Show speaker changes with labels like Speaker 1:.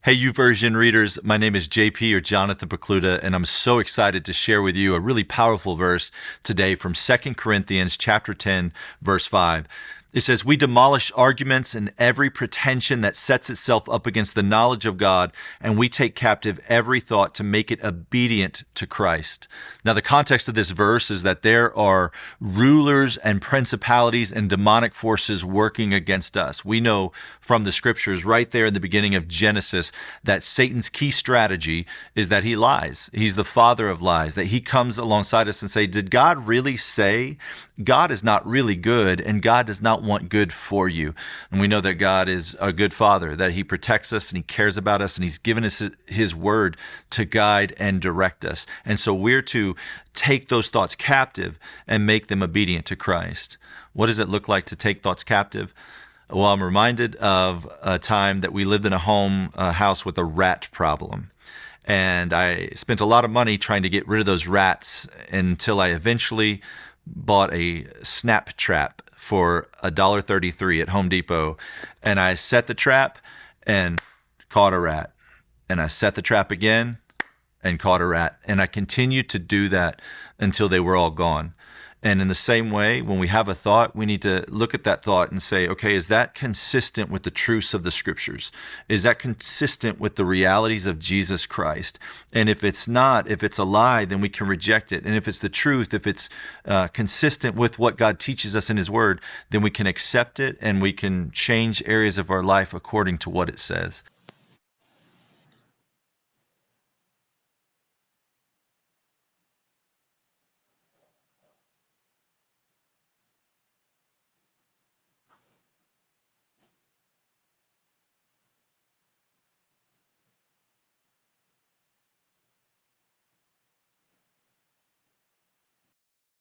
Speaker 1: Hey, YouVersion readers, my name is JP or Jonathan Pokluda, and I'm so excited to share with you a really powerful verse today from 2 Corinthians chapter 10, verse 5. It says, "We demolish arguments and every pretension that sets itself up against the knowledge of God, and we take captive every thought to make it obedient to Christ." Now, the context of this verse is that there are rulers and principalities and demonic forces working against us. We know from the scriptures right there in the beginning of Genesis that Satan's key strategy is that he lies. He's the father of lies, that he comes alongside us and say, did God really say? God is not really good, and God does not want good for you. And we know that God is a good father, that he protects us and he cares about us, and he's given us his word to guide and direct us. And so we're to take those thoughts captive and make them obedient to Christ. What does it look like to take thoughts captive? Well, I'm reminded of a time that we lived in a house with a rat problem. And I spent a lot of money trying to get rid of those rats until I eventually bought a snap trap for $1.33 at Home Depot. And I set the trap and caught a rat. And I set the trap again and caught a rat. And I continued to do that until they were all gone. And in the same way, when we have a thought, we need to look at that thought and say, okay, is that consistent with the truths of the scriptures? Is that consistent with the realities of Jesus Christ? And if it's not, if it's a lie, then we can reject it. And if it's the truth, if it's consistent with what God teaches us in his word, then we can accept it and we can change areas of our life according to what it says.